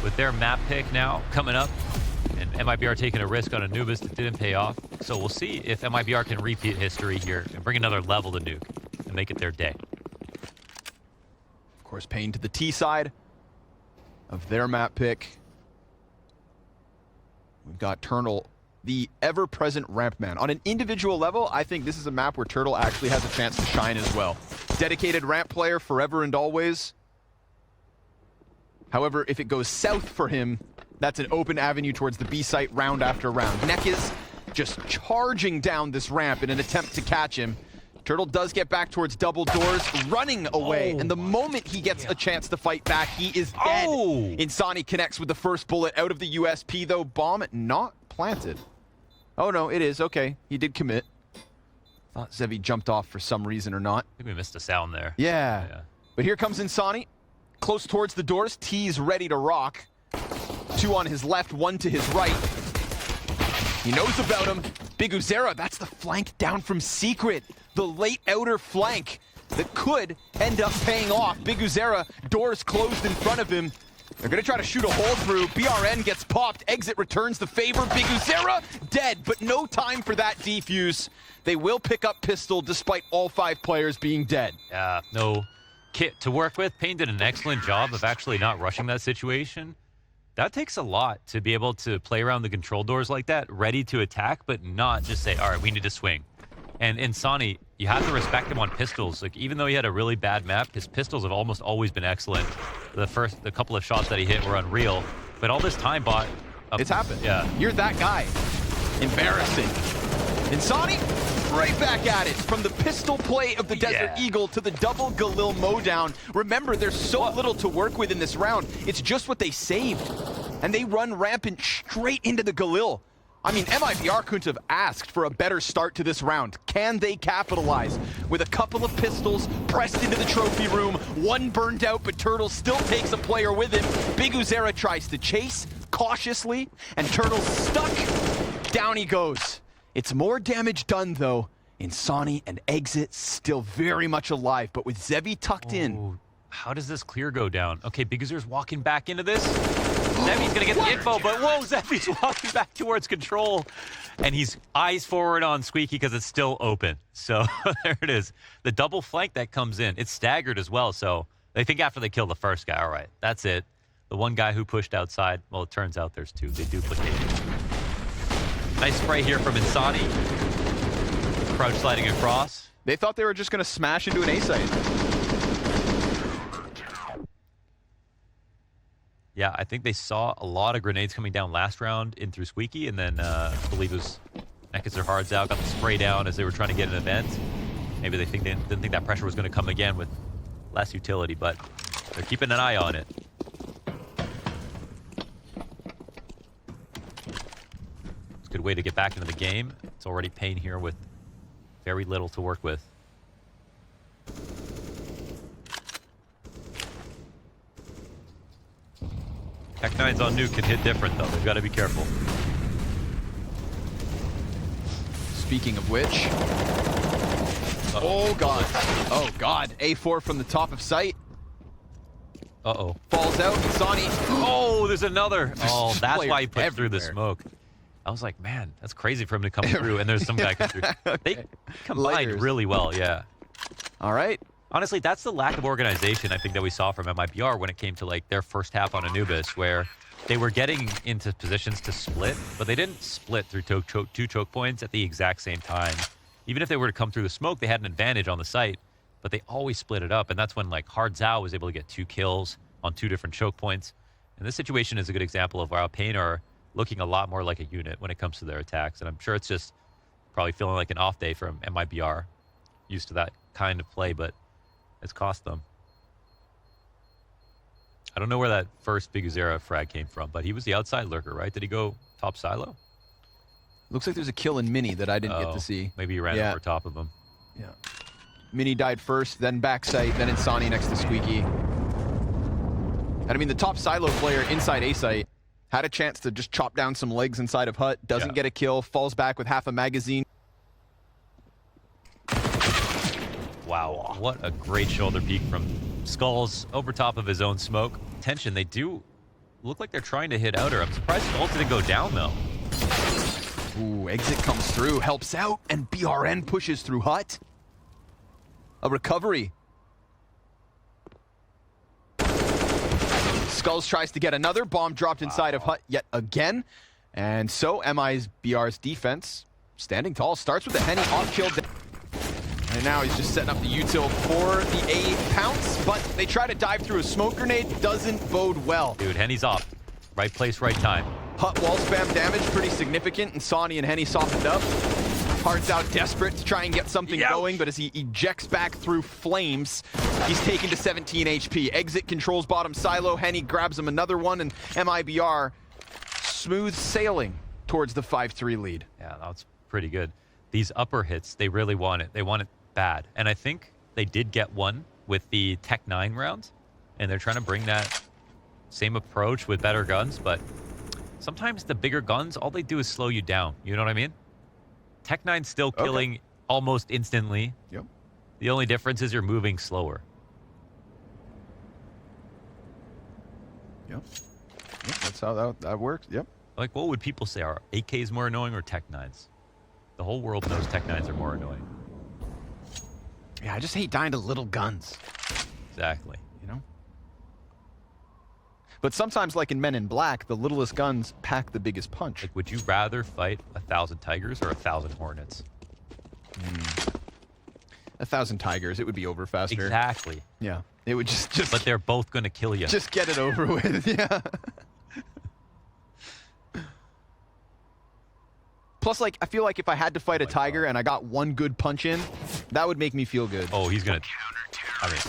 with their map pick now coming up, and MIBR taking a risk on Anubis that didn't pay off. So we'll see if MIBR can repeat history here and bring another level to Nuke and make it their day. Of course, PaiN to the T side of their map pick. We've got Turtle, the ever-present ramp man. On an individual level, I think this is a map where Turtle actually has a chance to shine as well. Dedicated ramp player forever and always. However, if it goes south for him, that's an open avenue towards the B site round after round. Neck is just charging down this ramp in an attempt to catch him. Turtle does get back towards double doors, running away, and the moment he gets a chance to fight back, he is dead. Insani connects with the first bullet out of the USP, though. Bomb not planted. Oh no, it is. Okay, he did commit. Thought zywoo jumped off for some reason or not. I think we missed a sound there. Yeah. But here comes Insani, close towards the doors. T's ready to rock. 2 on his left, 1 to his right. He knows about him. Biguzera, that's the flank down from Secret. The late outer flank that could end up paying off. Biguzera, doors closed in front of him. They're gonna try to shoot a hole through. BRN gets popped. Exit returns the favor. Biguzera dead, but no time for that defuse. They will pick up pistol despite all 5 players being dead. Yeah, no kit to work with. PaiN did an excellent job of actually not rushing that situation. That takes a lot to be able to play around the control doors like that, ready to attack, but not just say, all right, we need to swing. And Insani, you have to respect him on pistols. Like, even though he had a really bad map, his pistols have almost always been excellent. The couple of shots that he hit were unreal. But all this time bought... It's happened. Yeah. You're that guy. Embarrassing. Insani, right back at it. From the pistol play of the Desert Eagle to the double Galil mowdown. Remember, there's so little to work with in this round. It's just what they saved. And they run rampant straight into the Galil. I mean, MIBR couldn't have asked for a better start to this round. Can they capitalize? With a couple of pistols pressed into the trophy room, 1 burned out, but Turtle still takes a player with him. Biguzera tries to chase cautiously, and Turtle's stuck. Down he goes. It's more damage done, though. Insani and Exit still very much alive, but with zywoo tucked in. How does this clear go down? Okay, Biguzera's walking back into this. zywoo's gonna get the info, but whoa, zywoo's walking back towards control. And he's eyes forward on Squeaky because it's still open. So there it is. The double flank that comes in, it's staggered as well. So they think after they kill the first guy, all right, that's it. The one guy who pushed outside, well, it turns out there's 2. They duplicate. Nice spray here from Insani. Crouch sliding across. They thought they were just gonna smash into an A site. Yeah, I think they saw a lot of grenades coming down last round in through Squeaky, and then I believe it was Neckets their hards out, got the spray down as they were trying to get an event. Maybe they didn't think that pressure was going to come again with less utility, but they're keeping an eye on it. It's a good way to get back into the game. It's already PaiN here with very little to work with. Tech 9's on Nuke can hit different, though. They've got to be careful. Speaking of which... Oh, God. Oh, God. A4 from the top of sight. Uh-oh. Falls out. Insani. Oh, there's another. Oh, that's why he put everywhere. through the smoke. I was like, man, that's crazy for him to come through, and there's some guy come through. Okay. They combined really well, yeah. All right. Honestly, that's the lack of organization I think that we saw from MIBR when it came to like their first half on Anubis, where they were getting into positions to split, but they didn't split through 2 choke points at the exact same time. Even if they were to come through the smoke, they had an advantage on the site, but they always split it up, and that's when like zywoo was able to get 2 kills on 2 different choke points. And this situation is a good example of how PaiN are looking a lot more like a unit when it comes to their attacks, and I'm sure it's just probably feeling like an off day from MIBR, used to that kind of play, but it's cost them. I don't know where that first Biguzera frag came from, but he was the outside lurker, right? Did he go top silo? Looks like there's a kill in Mini that I didn't get to see. Maybe he ran over top of him. Yeah. Mini died first, then backside, then Insani next to Squeaky. And I mean, the top silo player inside A site had a chance to just chop down some legs inside of Hut, doesn't get a kill, falls back with half a magazine. Wow, what a great shoulder peek from Skulls over top of his own smoke. Tension, they do look like they're trying to hit outer. I'm surprised Skulls didn't go down, though. Ooh, exit comes through, helps out, and BRN pushes through hut. A recovery. Skulls tries to get another. Bomb dropped inside of hut yet again. And so MIBR's defense, standing tall, starts with a Henny off kill. And now he's just setting up the util for the A pounce, but they try to dive through a smoke grenade. Doesn't bode well. Dude, Henny's off. Right place, right time. Hut wall spam damage, pretty significant, and Sonny and Henny softened up. Hearts out desperate to try and get something going, but as he ejects back through flames, he's taken to 17 HP. Exit controls bottom silo. Henny grabs him another one, and MIBR smooth sailing towards the 5-3 lead. Yeah, that's pretty good. These upper hits, they really want it. They want it bad. And I think they did get one with the Tech 9 round, and they're trying to bring that same approach with better guns, but sometimes the bigger guns, all they do is slow you down. You know what I mean? Tech 9's still killing almost instantly. Yep. The only difference is you're moving slower. Yep. That's how that works. Yep. Like, what would people say? Are AKs more annoying or Tech 9s? The whole world knows Tech 9s are more annoying. Yeah, I just hate dying to little guns. Exactly. You know? But sometimes, like in Men in Black, the littlest guns pack the biggest punch. Like, would you rather fight 1,000 tigers or 1,000 hornets? 1,000 tigers, it would be over faster. Exactly. Yeah, it would just. But they're both going to kill you. Just get it over with. Yeah. Plus, like, I feel like if I had to fight a tiger and I got one good punch in, that would make me feel good. Oh, he's gonna. I mean,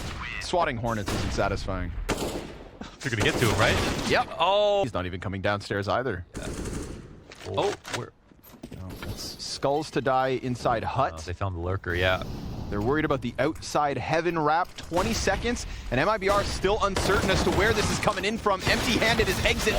swatting hornets isn't satisfying. They're gonna get to him, right? Yep. Oh. He's not even coming downstairs either. Yeah. Oh, where? No, that's Skulls to die inside hut. Oh, they found the lurker, yeah. They're worried about the outside heaven wrap. 20 seconds, and MIBR still uncertain as to where this is coming in from. Empty-handed as exit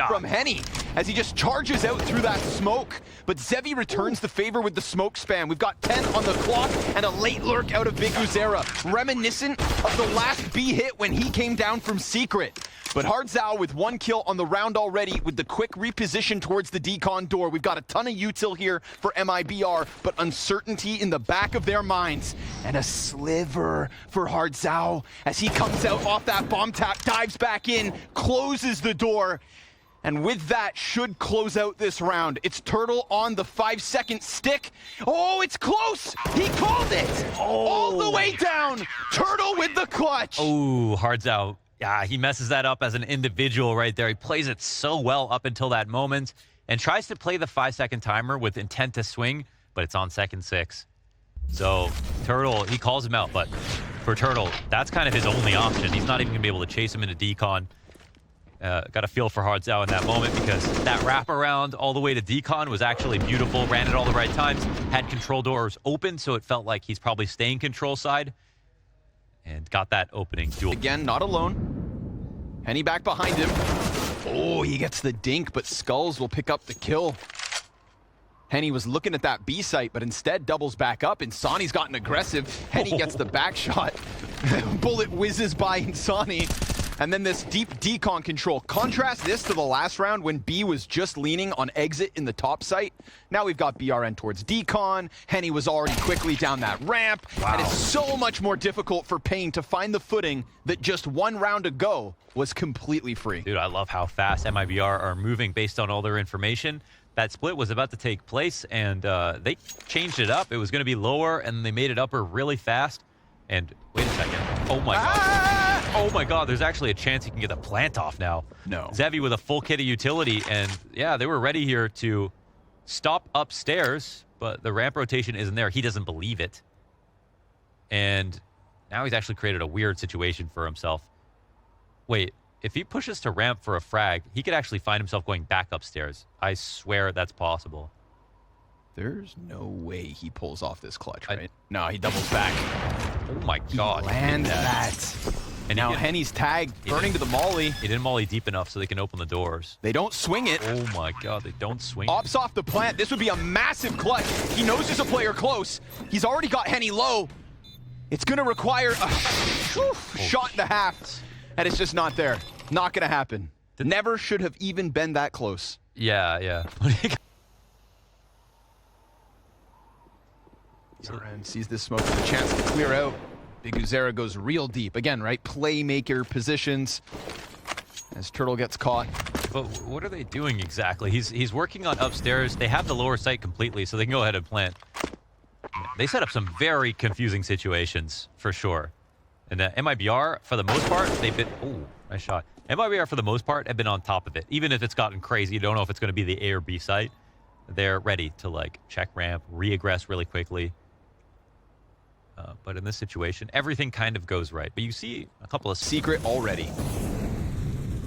from Henny as he just charges out through that smoke. But Zevi returns the favor with the smoke spam. We've got 10 on the clock and a late lurk out of Biguzera, reminiscent of the last B hit when he came down from Secret. But Hardzao with 1 kill on the round already with the quick reposition towards the decon door. We've got a ton of util here for MIBR, but uncertainty in the back of their minds. And a sliver for Hardzao as he comes out off that bomb tap, dives back in, closes the door. And with that, should close out this round. It's Turtle on the 5-second stick. Oh, it's close! He called it! All the way down! Turtle with the clutch! Oh, Hardzao. Yeah, he messes that up as an individual right there. He plays it so well up until that moment and tries to play the 5-second timer with intent to swing, but it's on second 6. So Turtle, he calls him out, but for Turtle, that's kind of his only option. He's not even going to be able to chase him into decon. Got a feel for Hardzao in that moment because that wraparound all the way to decon was actually beautiful. Ran it all the right times. Had control doors open, so it felt like he's probably staying control side. And got that opening duel. Again, not alone. Henny back behind him. Oh, he gets the dink, but Skulls will pick up the kill. Henny was looking at that B site, but instead doubles back up. Insani's gotten aggressive. Henny gets the back shot. Bullet whizzes by Insani. And then this deep decon control. Contrast this to the last round when B was just leaning on exit in the top site. Now we've got BRN towards decon. Henny was already quickly down that ramp. Wow. And it's so much more difficult for PaiN to find the footing that just 1 round ago was completely free. Dude, I love how fast MIBR are moving based on all their information. That split was about to take place, and they changed it up. It was going to be lower, and they made it upper really fast. And wait a second. Oh my god. Oh my god, there's actually a chance he can get the plant off now. No. Zevi with a full kit of utility, and yeah, they were ready here to stop upstairs, but the ramp rotation isn't there. He doesn't believe it. And now he's actually created a weird situation for himself. Wait, if he pushes to ramp for a frag, he could actually find himself going back upstairs. I swear that's possible. There's no way he pulls off this clutch, right? No, he doubles back. Oh my god. He lands that. And now Henny's tagged, burning to the molly. He didn't molly deep enough so they can open the doors. They don't swing it. Oh my god, they don't swing it. Ops off the plant. This would be a massive clutch. He knows there's a player close. He's already got Henny low. It's going to require a shot and a half. and it's just not there. Not gonna happen. Never should have even been that close. Yeah, yeah. And sees this smoke with a chance to clear out. Big Zera goes real deep. Again, right? Playmaker positions as Turtle gets caught. But what are they doing exactly? He's working on upstairs. They have the lower site completely, so they can go ahead and plant. They set up some very confusing situations, for sure. And MIBR, for the most part, they've been... Oh, nice shot. MIBR, for the most part, have been on top of it. Even if it's gotten crazy, you don't know if it's going to be the A or B site. They're ready to, like, check ramp, re-aggress really quickly. But in this situation, everything kind of goes right. But you see a couple of... Secret already.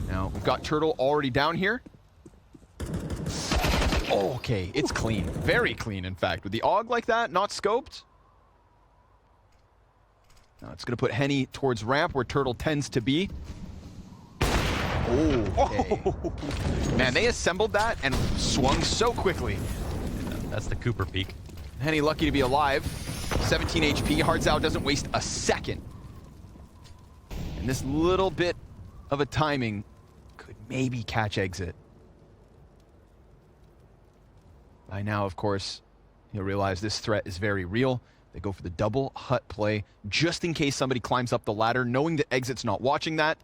Now, we've got Turtle already down here. Oh, okay, it's clean. Very clean, in fact. With the AUG like that, not scoped. Now it's going to put Henny towards ramp, where Turtle tends to be. Oh, okay. Man, they assembled that and swung so quickly. That's the Cooper peak. Henny lucky to be alive. 17 HP. Hardzao doesn't waste a second. And this little bit of a timing could maybe catch exit. By now, of course, you'll realize this threat is very real. They go for the double hut play just in case somebody climbs up the ladder, knowing that exit's not watching that.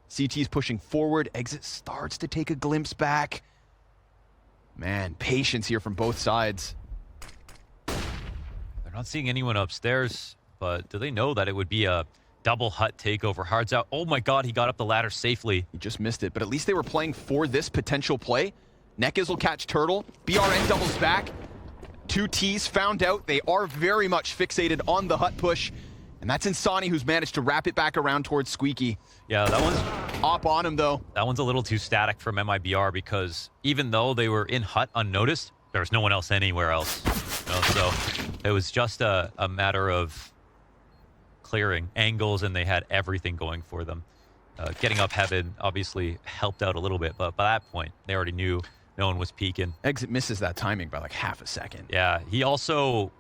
CT's pushing forward. Exit starts to take a glimpse back. Man, patience here from both sides. They're not seeing anyone upstairs, but do they know that it would be a double hut takeover? Hardzao, oh my god, he got up the ladder safely. He just missed it, but at least they were playing for this potential play. Nekiz will catch Turtle. BRN doubles back. Two T's found out. They are very much fixated on the hut push. And that's Insani, who's managed to wrap it back around towards Squeaky. Yeah, that one's... Up on him, though. That one's a little too static from MIBR, because even though they were in hut unnoticed, there was no one else anywhere else. You know, so it was just a matter of clearing angles, and they had everything going for them. Getting up heaven obviously helped out a little bit, but by that point, they already knew no one was peeking. Exit misses that timing by like half a second. Yeah, he also...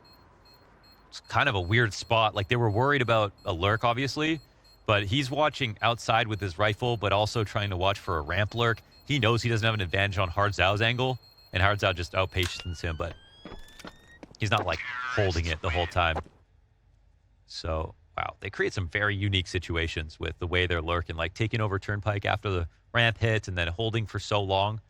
It's kind of a weird spot. Like, they were worried about a lurk, obviously, but he's watching outside with his rifle, but also trying to watch for a ramp lurk. He knows he doesn't have an advantage on Hardzao's angle, and Hardzao just outpatients him, but he's not, like, holding it the whole time. So, wow, they create some very unique situations with the way they're lurking, like taking over Turnpike after the ramp hits and then holding for so long.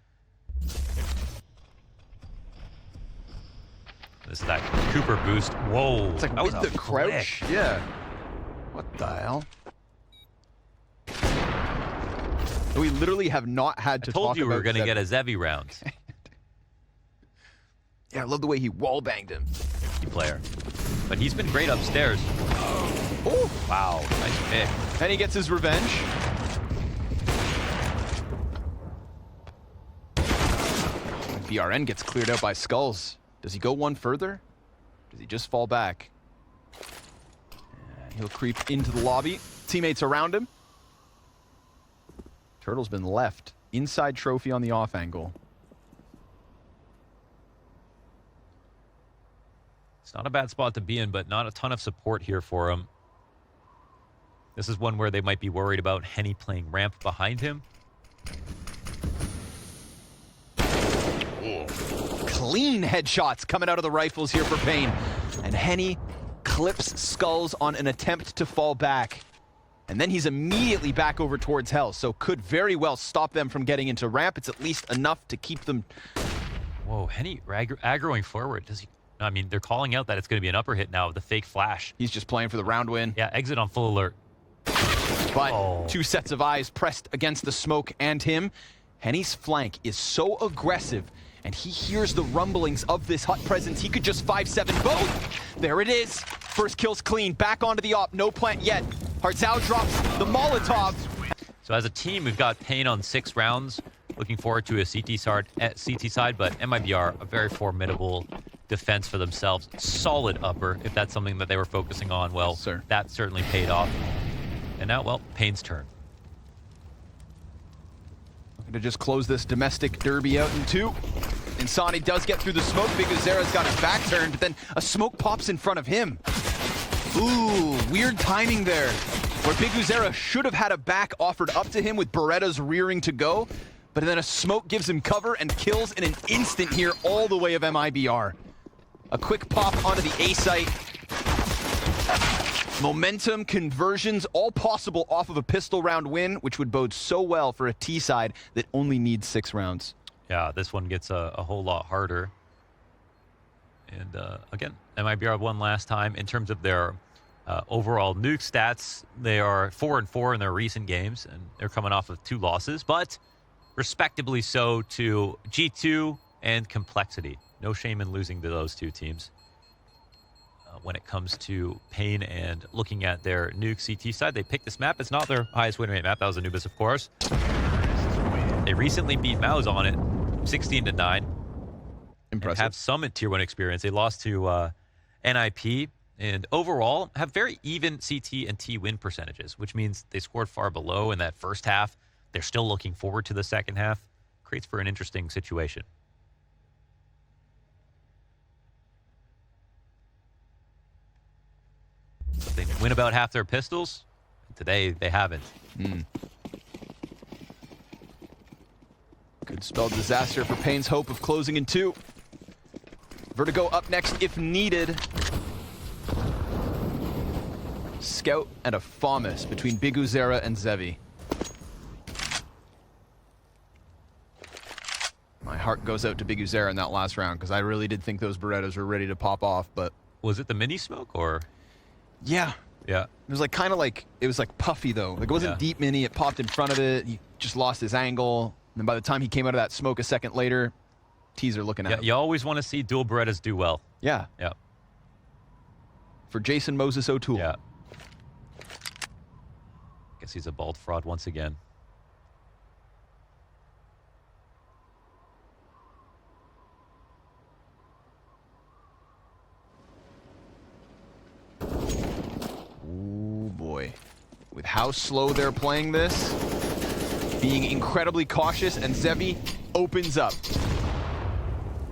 This is that Cooper boost. Whoa. It's like that with was the crouch. flick. Yeah. What the hell? We literally have not had to talk about... I told you we were going to get a Zevi round. Yeah, I love the way he wallbanged him. Key player. But he's been great upstairs. Oh, wow. Nice pick. And he gets his revenge. BRN gets cleared out by Skulls. Does he go one further? Does he just fall back? He'll creep into the lobby. Teammates around him. Turtle's been left. Inside trophy on the off angle. It's not a bad spot to be in, but not a ton of support here for him. This is one where they might be worried about Henny playing ramp behind him. Clean headshots coming out of the rifles here for PaiN. And Henny clips Skulls on an attempt to fall back. And then he's immediately back over towards Hell, so could very well stop them from getting into ramp. It's at least enough to keep them... Whoa, Henny aggroing forward. Does he... I mean, they're calling out that it's going to be an upper hit now with the fake flash. He's just playing for the round win. Yeah, exit on full alert. But two sets of eyes pressed against the smoke and him. Henny's flank is so aggressive, and he hears the rumblings of this hut presence. He could just 5-7 both. There it is. First kill's clean. Back onto the op. No plant yet. Hardzao drops the Molotov. So as a team, we've got PaiN on 6 rounds. Looking forward to a CT side, but MIBR, a very formidable defense for themselves. Solid upper, if that's something that they were focusing on. Well, sir, that certainly paid off. And now, well, PaiN's turn. Looking to just close this domestic derby out in 2. Insani does get through the smoke. Big Zera's got his back turned, but then a smoke pops in front of him. Ooh, weird timing there. where coldzera should have had a back offered up to him with Berettas rearing to go, but then a smoke gives him cover and kills in an instant here all the way of MIBR. A quick pop onto the A site. Momentum, conversions, all possible off of a pistol round win, which would bode so well for a T side that only needs 6 rounds. Yeah, this one gets a whole lot harder. And again, MIBR won last time. In terms of their overall nuke stats, they are 4-4 in their recent games, and they're coming off of 2 losses, but respectably so to G2 and Complexity. No shame in losing to those 2 teams. When it comes to PaiN and looking at their nuke CT side, they picked this map. It's not their highest win rate map. That was Anubis, of course. They recently beat Mouse on it, 16-9. Impressive. Have some Tier 1 experience. They lost to NIP, and overall have very even CT and T win percentages, which means they scored far below in that first half. They're still looking forward to the second half. Creates for an interesting situation. They win about half their pistols. Today, they haven't. Could spell disaster for PaiN's hope of closing in 2. Vertigo up next if needed. Scout and a FAMAS between coldzera and zywoo. My heart goes out to coldzera in that last round because I really did think those Berettas were ready to pop off, but... Was it the mini smoke or...? Yeah. Yeah. It was like kind of like, it was like puffy though. Like it wasn't deep mini, it popped in front of it. He just lost his angle. And then by the time he came out of that smoke a second later, teaser looking at him. You always want to see dual Berettas do well. Yeah. Yeah. For Jason Moses O'Toole. Yeah. Guess he's a bald fraud once again. With how slow they're playing this, being incredibly cautious, and zywoo opens up.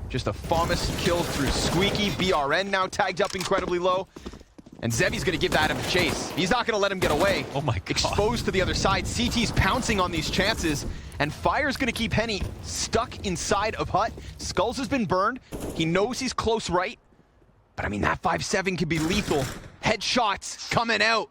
Just a FAMAS kill through Squeaky. BRN now tagged up incredibly low. And zywoo's gonna give that him a chase. He's not gonna let him get away. Oh my God. Exposed to the other side. CT's pouncing on these chances. And Fire's gonna keep Henny stuck inside of Hut. Skulls has been burned. He knows he's close right. But I mean, that 5-7 could be lethal. Headshots coming out.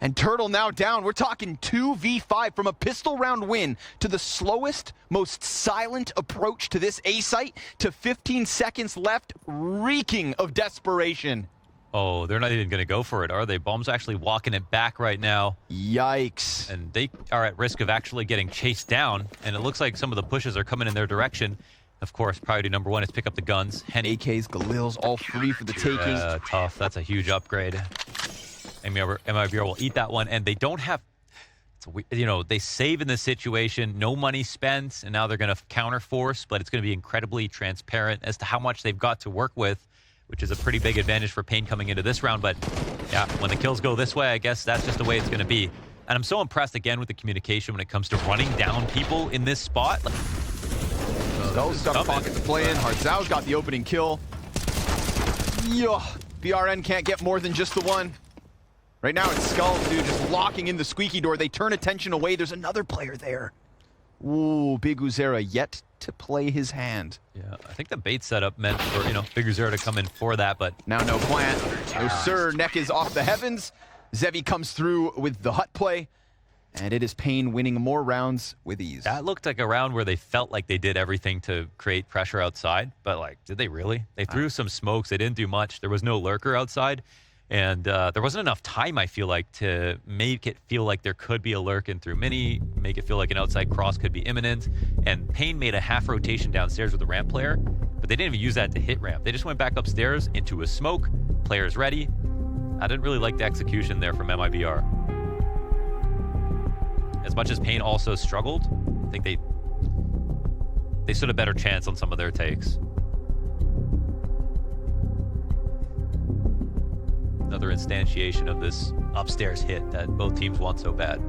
And Turtle now down. We're talking 2v5 from a pistol round win to the slowest, most silent approach to this A site to 15 seconds left, reeking of desperation. Oh, they're not even going to go for it, are they? Bomb's actually walking it back right now. Yikes. And they are at risk of actually getting chased down. And it looks like some of the pushes are coming in their direction. Of course, priority number 1 is pick up the guns. Henny. AKs, Galils, all free for the taking. Tough. That's a huge upgrade. MIBR will eat that one, and they don't have, you know, they save in this situation, no money spent, and now they're going to counterforce, but it's going to be incredibly transparent as to how much they've got to work with, which is a pretty big advantage for PaiN coming into this round. But yeah, when the kills go this way, I guess that's just the way it's going to be. And I'm so impressed again with the communication when it comes to running down people in this spot. Those got a pocket to play in. Hartzau's got the opening kill. Yeah, BRN can't get more than just the one. Right now it's Skulls, dude, just locking in the Squeaky door. They turn attention away. There's another player there. Ooh, coldzera yet to play his hand. Yeah, I think the bait setup meant for, you know, coldzera to come in for that, but... Now no plant. No sir, neck is off the heavens. zywoo comes through with the Hut play. And it is PaiN winning more rounds with ease. That looked like a round where they felt like they did everything to create pressure outside, but like, did they really? They threw some smokes. They didn't do much. There was no lurker outside. And there wasn't enough time, I feel like, to make it feel like there could be a lurk in through mini, make it feel like an outside cross could be imminent. And PaiN made a half rotation downstairs with the ramp player, but they didn't even use that to hit ramp. They just went back upstairs into a smoke, players ready. I didn't really like the execution there from MIBR. As much as PaiN also struggled, I think they stood a better chance on some of their takes. Another instantiation of this upstairs hit that both teams want so bad.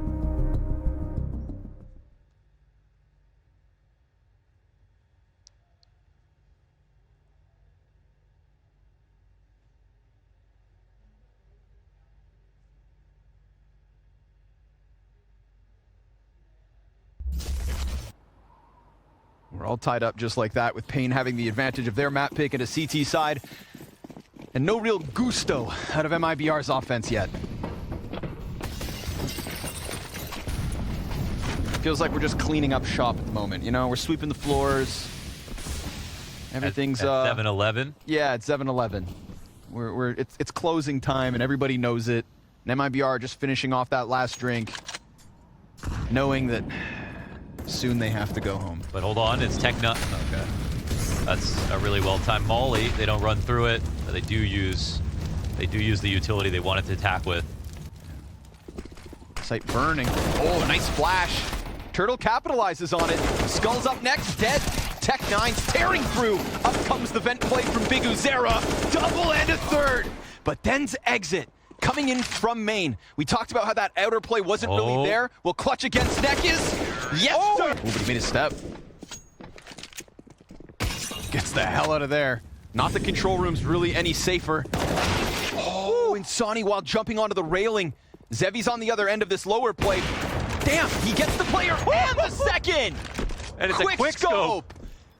We're all tied up just like that, with PaiN having the advantage of their map pick at a CT side. And no real gusto out of MIBR's offense yet. Feels like we're just cleaning up shop at the moment. You know, we're sweeping the floors. Everything's at 7-11. Yeah, it's 7-11. It's closing time and everybody knows it. And MIBR just finishing off that last drink, knowing that soon they have to go home. But hold on, it's Technut. Okay. That's a really well-timed molly. They don't run through it, but they do use the utility they wanted to attack with. Site burning. Oh, a nice flash. Turtle capitalizes on it. Skull's up next, dead. Tech9's tearing through. Up comes the vent play from Zywoo. Double and a third. But then's exit coming in from main. We talked about how that outer play wasn't really there. Will clutch against Nekis. Yes, sir. Oh, but he made a step. Gets the hell out of there. Not the control room's really any safer. Oh, Insani while jumping onto the railing. Zevy's on the other end of this lower play. Damn, he gets the player and the second! And it's a quick scope.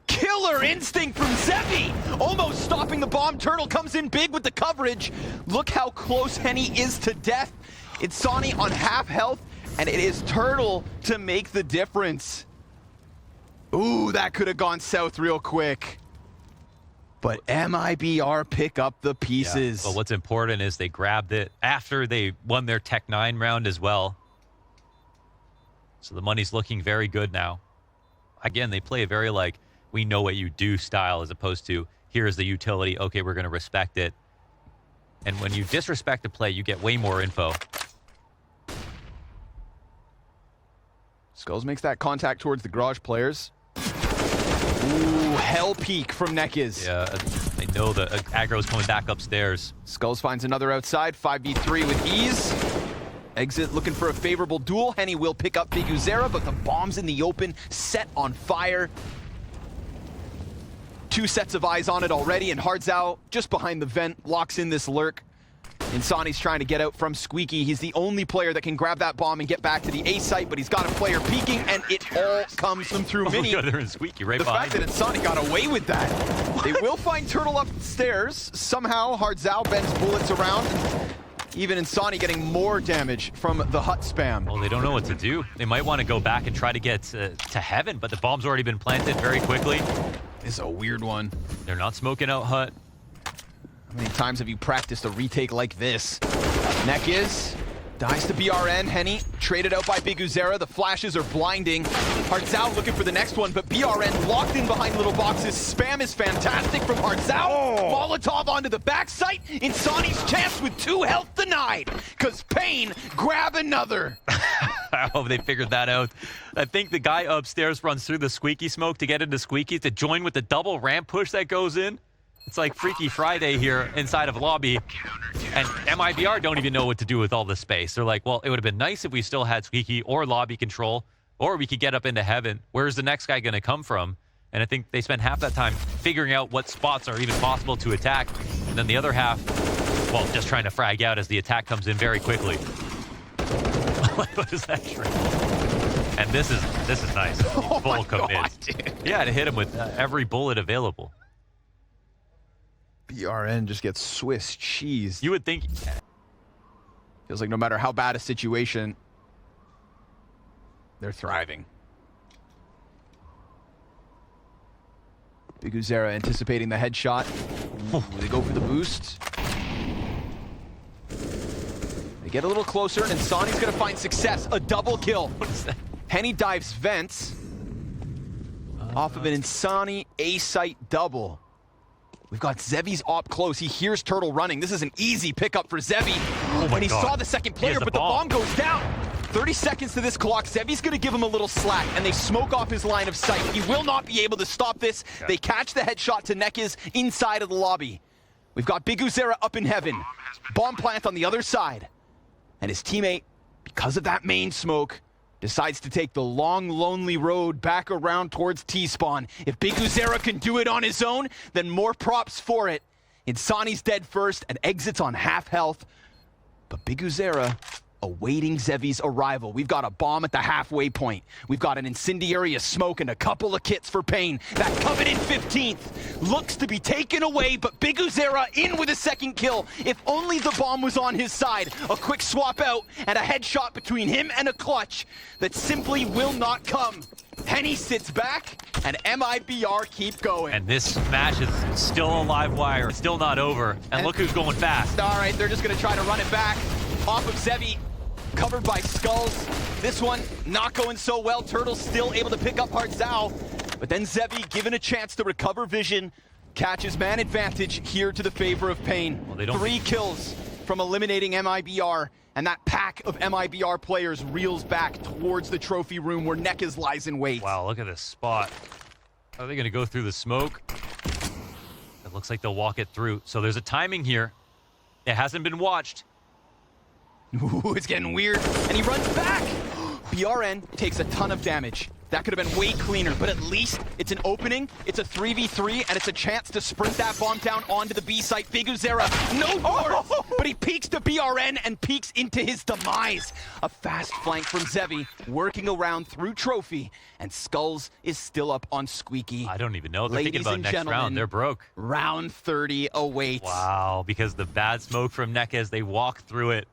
Killer instinct from Zevy! Almost stopping the bomb. Turtle comes in big with the coverage. Look how close Henny is to death. Insani on half health, and it is Turtle to make the difference. Ooh, that could have gone south real quick. But MIBR pick up the pieces. Yeah, but what's important is they grabbed it after they won their Tech 9 round as well. So the money's looking very good now. Again, they play a very like, we know what you do style, as opposed to, here's the utility, okay, we're going to respect it. And when you disrespect a play, you get way more info. Skulls makes that contact towards the garage players. Ooh, hell peek from Nekis. Yeah, they know the aggro's coming back upstairs. Skulls finds another outside, 5v3 with ease. Exit looking for a favorable duel. Henny will pick up Zywoo, but the bomb's in the open, set on fire. Two sets of eyes on it already, and Hardzao just behind the vent locks in this lurk. Insani's trying to get out from Squeaky. He's the only player that can grab that bomb and get back to the A site, but he's got a player peeking, and it all comes from through Mini. Oh, they're in Squeaky right behind. The fact that Insani got away with that. What? They will find Turtle upstairs. Somehow Hardzao bends bullets around. Even Insani getting more damage from the hut spam. Well, they don't know what to do. They might want to go back and try to get to heaven, but the bomb's already been planted very quickly. This is a weird one. They're not smoking out hut. How many times have you practiced a retake like this? Nekis dies to BRN. Henny traded out by Zywoo. The flashes are blinding. Hardzao looking for the next one, but BRN locked in behind little boxes. Spam is fantastic from Hardzao. Oh. Molotov onto the backside. Insani's chance with 2 health denied, because PaiN grab another. I hope they figured that out. I think the guy upstairs runs through the Squeaky smoke to get into Squeaky to join with the double ramp push that goes in. It's like Freaky Friday here inside of lobby, and MIBR don't even know what to do with all this space. They're like, well, it would have been nice if we still had Squeaky or lobby control, or we could get up into heaven. Where's the next guy going to come from? And I think they spend half that time figuring out what spots are even possible to attack, and then the other half, well, just trying to frag out as the attack comes in very quickly. What is that trick? And this is nice. Oh Full commit. Dude. Yeah, to hit him with every bullet available. BRN just gets Swiss cheese. You would think. Feels like no matter how bad a situation, they're thriving. Zywoo anticipating the headshot. They go for the boost. They get a little closer, and Insani's gonna find success. A double kill. What is that? Henny dives vents off of an Insani A-site double. We've got Zevy's op close. He hears Turtle running. This is an easy pickup for Zevy. Oh and he saw the second player, but the bomb goes down. 30 seconds to this clock. Zevy's going to give him a little slack, and they smoke off his line of sight. He will not be able to stop this. Yeah. They catch the headshot to Nekis inside of the lobby. We've got Zywoo up in heaven. Bomb plant on the other side. And his teammate, because of that main smoke, decides to take the long, lonely road back around towards T-spawn. If Zywoo can do it on his own, then more props for it. Insani's dead first and exits on half health. But Zywoo awaiting zewoo's arrival. We've got a bomb at the halfway point. We've got an incendiary, a smoke, and a couple of kits for PaiN. That coveted 15th looks to be taken away, but coldzera in with a second kill. If only the bomb was on his side. A quick swap out and a headshot between him and a clutch that simply will not come. Henny sits back, and MIBR keep going. And this match is still a live wire, still not over. And look who's going fast. All right, they're just going to try to run it back. Off of zewoo, covered by skulls. This one not going so well. Turtle's still able to pick up hardzao, but then zewoo given a chance to recover vision, catches man advantage here to the favor of PaiN. Well, 3 kills from eliminating MIBR, and that pack of MIBR players reels back towards the trophy room where Nekes lies in wait. Wow, look at this spot. Are they going to go through the smoke? It looks like they'll walk it through. So there's a timing here. It hasn't been watched. Ooh, it's getting weird, and he runs back. BRN takes a ton of damage. That could have been way cleaner, but at least it's an opening, it's a 3v3, and it's a chance to sprint that bomb down onto the B site. coldzera, no doors, but he peeks to BRN and peeks into his demise. A fast flank from zewoo, working around through trophy, and Skulls is still up on Squeaky. I don't even know. They're thinking about next round. They're broke. Round 30 awaits. Wow, because the bad smoke from Nekes, they walked through it.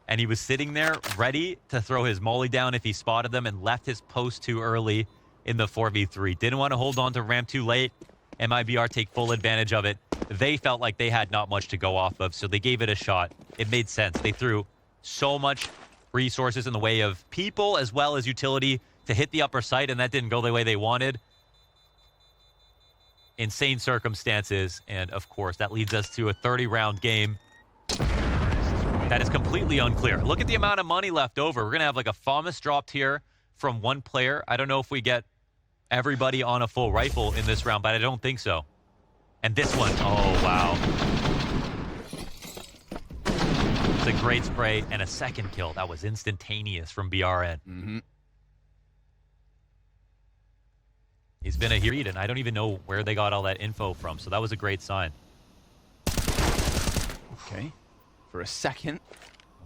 And he was sitting there ready to throw his molly down if he spotted them and left his post too early in the 4v3. Didn't want to hold on to ramp too late. MIBR take full advantage of it. They felt like they had not much to go off of, so they gave it a shot. It made sense. They threw so much resources in the way of people as well as utility to hit the upper site, and that didn't go the way they wanted. Insane circumstances, and of course, that leads us to a 30-round game. That is completely unclear. Look at the amount of money left over. We're going to have like a FAMAS dropped here from one player. I don't know if we get everybody on a full rifle in this round, but I don't think so. And this one, oh, wow. It's a great spray and a second kill. That was instantaneous from BRN. Mm-hmm. He's been a hero, and I don't even know where they got all that info from, so that was a great sign. Okay. For a second.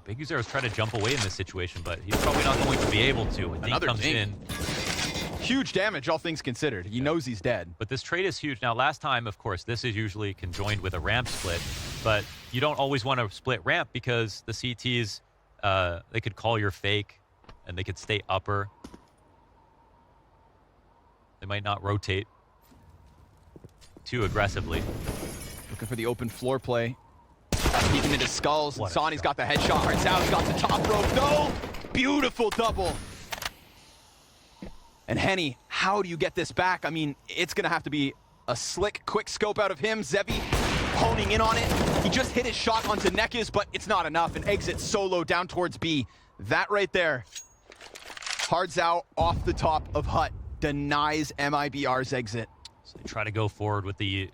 coldzera's trying to jump away in this situation, but he's probably not going to be able to. And Another comes in. Huge damage, all things considered. He knows he's dead. But this trade is huge. Now, last time, of course, this is usually conjoined with a ramp split, but you don't always want to split ramp because the CTs, they could call your fake, and they could stay upper. They might not rotate too aggressively. Looking for the open floor play. Peeking into Skulls. Sonny's got the headshot. Hardzau's got the top rope. No! Beautiful double. And Henny, how do you get this back? I mean, it's going to have to be a slick, quick scope out of him. zewoo honing in on it. He just hit his shot onto Nekes, but it's not enough. And exits solo down towards B. That right there. hardzao off the top of Hut denies MIBR's exit. So they try to go forward with the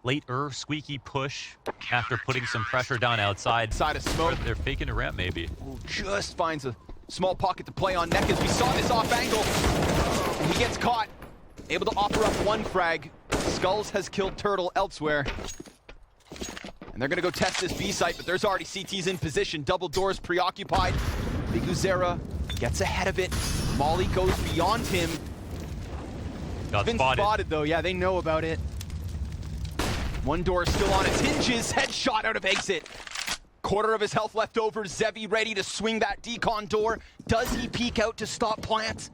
later squeaky push after putting some pressure down outside. Side of smoke. They're faking a ramp maybe. Ooh, just finds a small pocket to play on Nekes. We saw this off angle. He gets caught. Able to offer up one frag. Skulls has killed Turtle elsewhere. And they're gonna go test this B site, but there's already CTs in position. Double doors preoccupied. coldzera gets ahead of it. Molly goes beyond him. Got Been spotted though, yeah, they know about it. One door still on its hinges, headshot out of exit. Quarter of his health left over, zewoo ready to swing that decon door. Does he peek out to stop plant?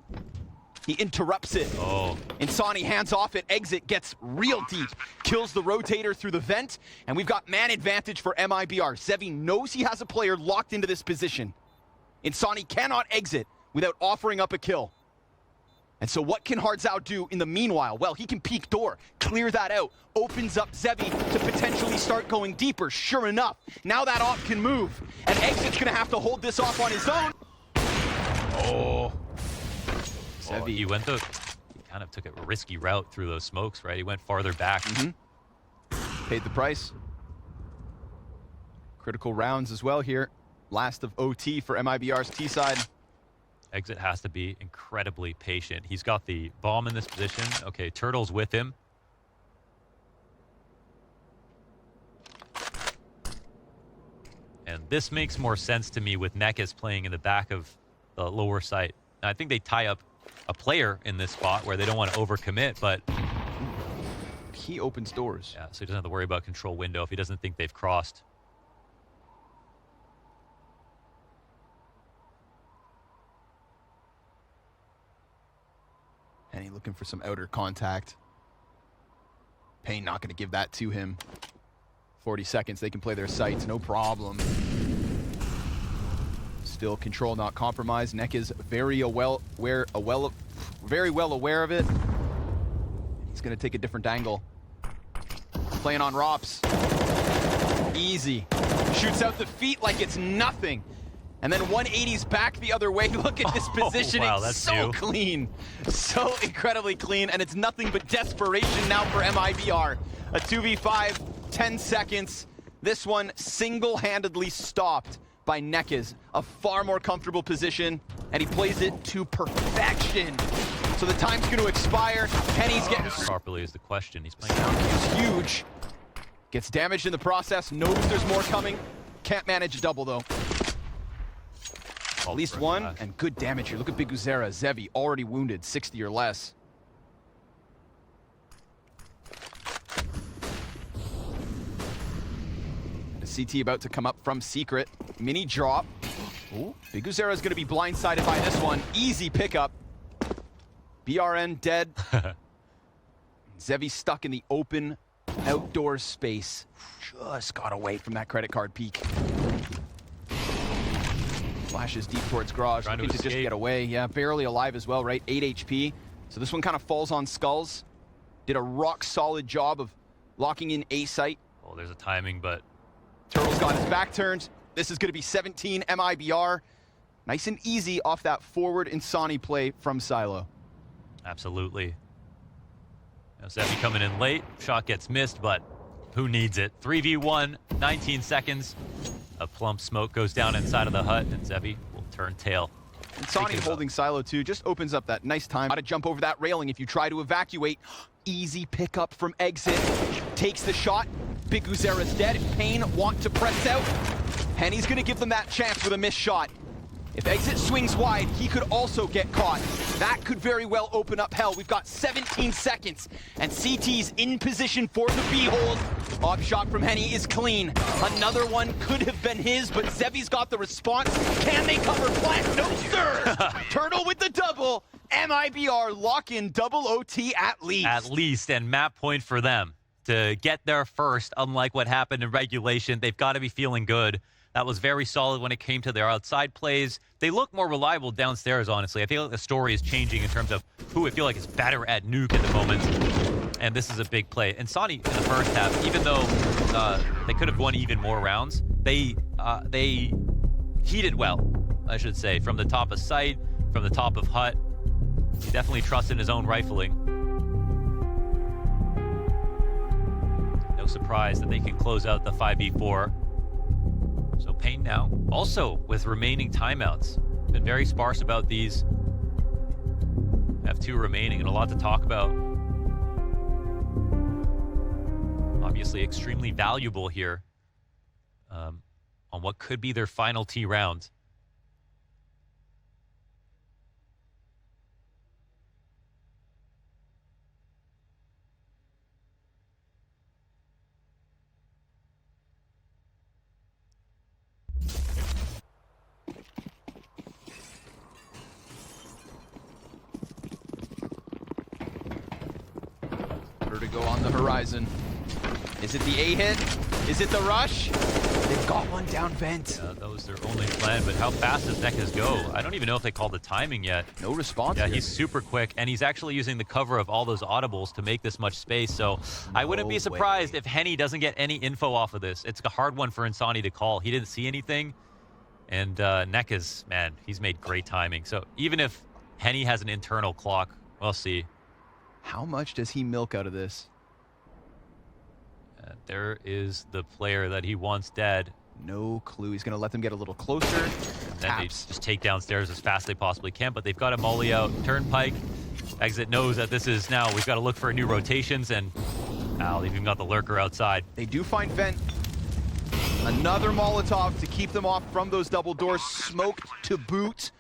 He interrupts it. Oh. Insani hands off it, exit gets real deep. Kills the rotator through the vent, and we've got man advantage for MIBR. zewoo knows he has a player locked into this position. Insani cannot exit without offering up a kill. And so what can hardzao do in the meanwhile? Well, he can peek door, clear that out, opens up zewoo to potentially start going deeper. Sure enough, now that op can move, and exit's gonna have to hold this off on his own. Oh. zewoo, he kind of took a risky route through those smokes, right? He went farther back. Paid the price. Critical rounds as well here. Last of OT for MIBR's T side. Exit has to be incredibly patient. He's got the bomb in this position. Okay, Turtle's with him. And this makes more sense to me with Nekes playing in the back of the lower site. I think they tie up a player in this spot where they don't want to overcommit, but he opens doors. Yeah, so he doesn't have to worry about control window if he doesn't think they've crossed. And he's looking for some outer contact. PaiN not going to give that to him. 40 seconds, they can play their sights, no problem. Still control not compromised. Neck is very well aware of it. He's going to take a different angle. Playing on Rops. Easy. Shoots out the feet like it's nothing. And then 180s back the other way. Look at this positioning. Wow, that's so new. Clean. So incredibly clean. And it's nothing but desperation now for MIBR. A 2v5, 10 seconds. This one single-handedly stopped by Nekes. A far more comfortable position. And he plays it to perfection. So the time's going to expire. Penny's getting... Properly is the question. He's playing... He's huge. Gets damaged in the process. Knows there's more coming. Can't manage double, though. At least one, and good damage here. Look at Big Uzera. Zevi already wounded, 60 or less. And a CT about to come up from secret. Mini drop. Ooh, Big Uzera is going to be blindsided by this one. Easy pickup. BRN dead. Zevi stuck in the open outdoor space. Just got away from that credit card peek. Flashes deep towards Garage, looking to just get away. Yeah, barely alive as well, right? 8 HP. So this one kind of falls on Skulls. Did a rock-solid job of locking in A site. Oh, there's a timing, but... Turtle's got his back turned. This is going to be 17 MIBR. Nice and easy off that forward Insani play from Silo. Absolutely. Now Zevi coming in late. Shot gets missed, but who needs it? 3v1, 19 seconds. A plump smoke goes down inside of the hut, and Zevi will turn tail. And Sonny holding Silo too just opens up that nice time. How to jump over that railing if you try to evacuate. Easy pickup from exit. Takes the shot. Big Uzera's dead. If PaiN want to press out, Penny's going to give them that chance with a missed shot. If exit swings wide, he could also get caught. That could very well open up hell. We've got 17 seconds, and CT's in position for the B-hold. Off shot from Henny is clean. Another one could have been his, but Zevi's got the response. Can they cover plant? No, sir! Turtle with the double. MIBR lock in double OT at least. At least, and map point for them to get there first, unlike what happened in regulation. They've got to be feeling good. That was very solid when it came to their outside plays. They look more reliable downstairs, honestly. I feel like the story is changing in terms of who I feel like is better at Nuke at the moment. And this is a big play. And Sonny in the first half, even though they could have won even more rounds, they heated well, I should say, from the top of site, from the top of hut. He definitely trusts in his own rifling. No surprise that they can close out the 5v4. So PaiN now, also with remaining timeouts. Been very sparse about these. Have 2 remaining and a lot to talk about. Obviously extremely valuable here on what could be their final T round. To go on the horizon. Is it the A hit? Is it the rush? They've got one down vent. That was their only plan, but how fast does Nekes go? I don't even know if they called the timing yet. No response. Yeah, here. he's super quick, and he's actually using the cover of all those audibles to make this much space, so I wouldn't be surprised if Henny doesn't get any info off of this. It's a hard one for Insani to call. He didn't see anything, and Nekes, man, he's made great timing. So even if Henny has an internal clock, we'll see. How much does he milk out of this? There is the player that he wants dead. No clue. He's going to let them get a little closer. And then they just take downstairs as fast as they possibly can, but they've got a molly out. Turnpike. Exit knows that this is now, we've got to look for new rotations, and they've even got the lurker outside. They do find vent. Another Molotov to keep them off from those double doors. Smoked to boot.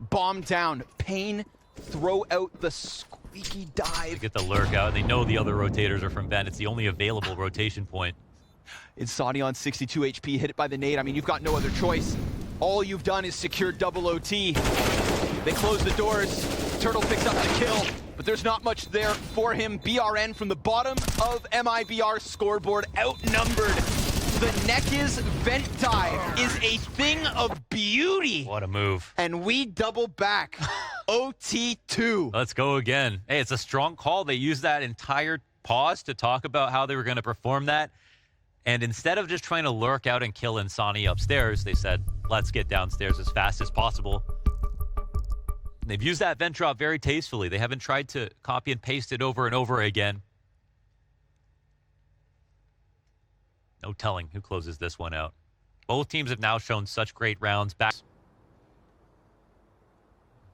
Bomb down. PaiN throw out the squeaky dive. They get the lurk out. They know the other rotators are from Ben. It's the only available rotation point. It's Saudi on 62 HP, hit it by the nade. I mean, you've got no other choice. All you've done is secure double OT. They close the doors. Turtle picks up the kill, but there's not much there for him. BRN from the bottom of MIBR scoreboard, outnumbered. The Neki's vent dive is a thing of beauty. What a move. And we double back. OT2. Let's go again. Hey, it's a strong call. They used that entire pause to talk about how they were going to perform that. And instead of just trying to lurk out and kill Insani upstairs, they said, let's get downstairs as fast as possible. And they've used that vent drop very tastefully. They haven't tried to copy and paste it over and over again. No telling who closes this one out. Both teams have now shown such great rounds back.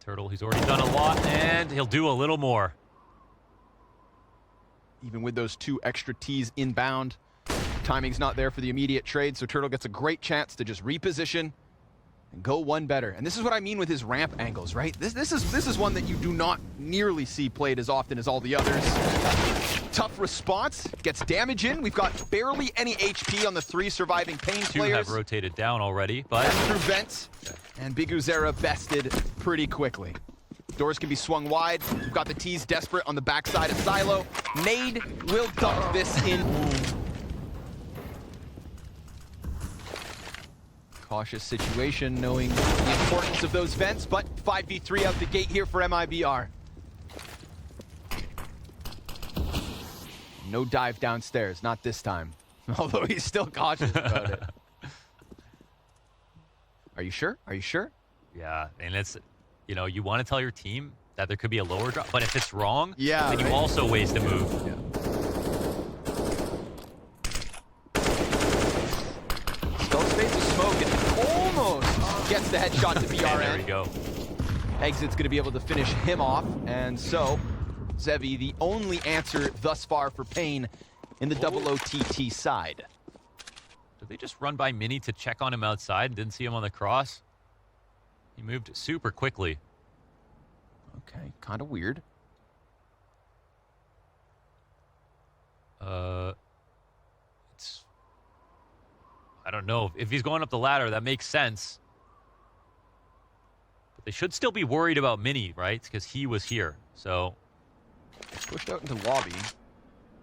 Turtle, he's already done a lot, and he'll do a little more. Even with those 2 extra Ts inbound, timing's not there for the immediate trade, so Turtle gets a great chance to just reposition and go one better. And this is what I mean with his ramp angles, right? This is one that you do not nearly see played as often as all the others. Tough response, gets damage in. We've got barely any HP on the 3 surviving PaiN 2 players. have rotated down already, but through vent, and coldzera bested pretty quickly. Doors can be swung wide. We've got the T's desperate on the backside of Silo. Nade will dunk this in. Cautious situation, knowing the importance of those vents, but 5v3 out the gate here for MIBR. No dive downstairs, not this time. Although he's still cautious about it. Are you sure? Are you sure? yeah, and it's, you know, you want to tell your team that there could be a lower drop, but if it's wrong, yeah, then you also waste a move. Yeah. Don't space the smoke, and almost gets the headshot to BRN. There you go. Exit's going to be able to finish him off, and so zywoo, the only answer thus far for PaiN in the double OTT side. Did they just run by Mini to check on him outside and didn't see him on the cross? He moved super quickly. Okay, kind of weird. It's, I don't know. If he's going up the ladder, that makes sense. But they should still be worried about Mini, right? Because he was here. So Pushed out into lobby.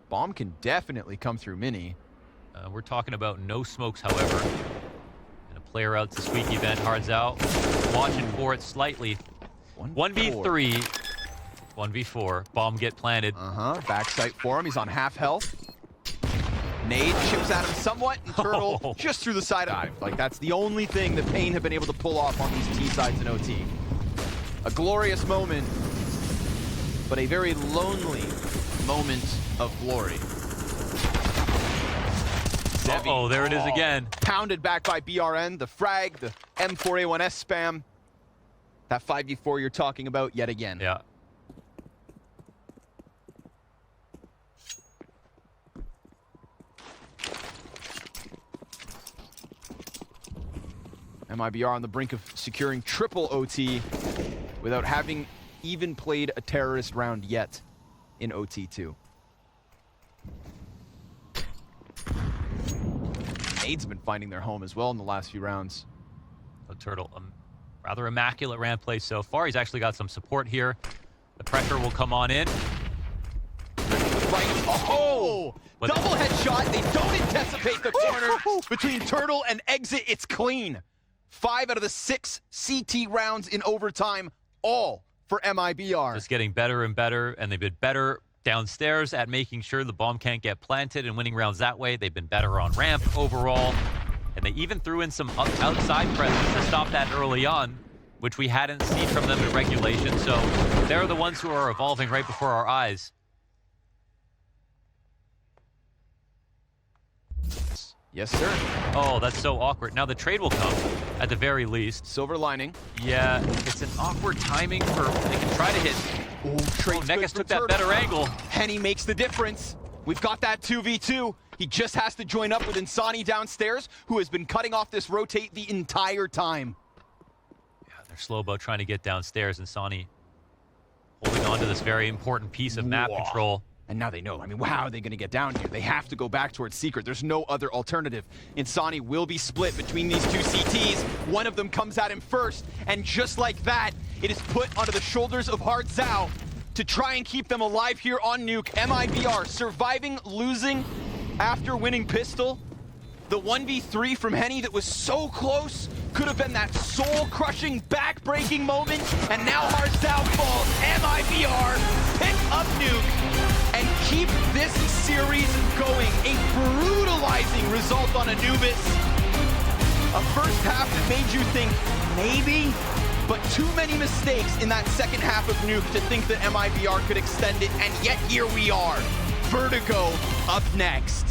Bomb can definitely come through Mini. we're talking about no smokes, however. And a player out to Squeaky vent, hards out. Watching for it slightly. 1v3. 1v4. Bomb get planted. Backside for him. He's on half health. Nade chips at him somewhat, and Turtle just through the side dive. Like, that's the only thing that PaiN have been able to pull off on these T sides in OT. A glorious moment, but a very lonely moment of glory. Uh-oh, there it is again. Pounded back by BRN, the frag, the M4A1S spam. That 5v4 you're talking about yet again. Yeah. MIBR on the brink of securing triple OT without having even played a terrorist round yet in OT2. Nade's been finding their home as well in the last few rounds. So Turtle, rather immaculate ramp play so far. He's actually got some support here. The pressure will come on in. Right. Oh! Double headshot. They don't anticipate the corner between Turtle and Exit. It's clean. 5 out of the 6 CT rounds in overtime, all for MIBR. Just getting better and better, and they've been better downstairs at making sure the bomb can't get planted and winning rounds that way. They've been better on ramp overall, and they even threw in some outside presence to stop that early on, which we hadn't seen from them in regulation. So they're the ones who are evolving right before our eyes. Yes, sir. Oh, that's so awkward. Now the trade will come, at the very least. Silver lining. Yeah, it's an awkward timing for, they can try to hit. Oh, Nekus took that better angle. Henny makes the difference. We've got that 2v2. He just has to join up with Insani downstairs, who has been cutting off this rotate the entire time. Yeah, they're slow boat trying to get downstairs, and Insani holding on to this very important piece of map control. And now they know. I mean, how are they going to get down here? They have to go back towards Secret. There's no other alternative. Insani will be split between these two CTs. One of them comes at him first, and just like that, it is put onto the shoulders of Hard Zhao to try and keep them alive here on Nuke. MIBR surviving, losing after winning pistol. The 1v3 from Henny that was so close could have been that soul-crushing, back-breaking moment, and now Hard Zhao falls. MIBR pick up Nuke and keep this series going. A brutalizing result on Anubis. A first half that made you think, maybe? But too many mistakes in that second half of Nuke to think that MIBR could extend it, and yet here we are. Vertigo up next.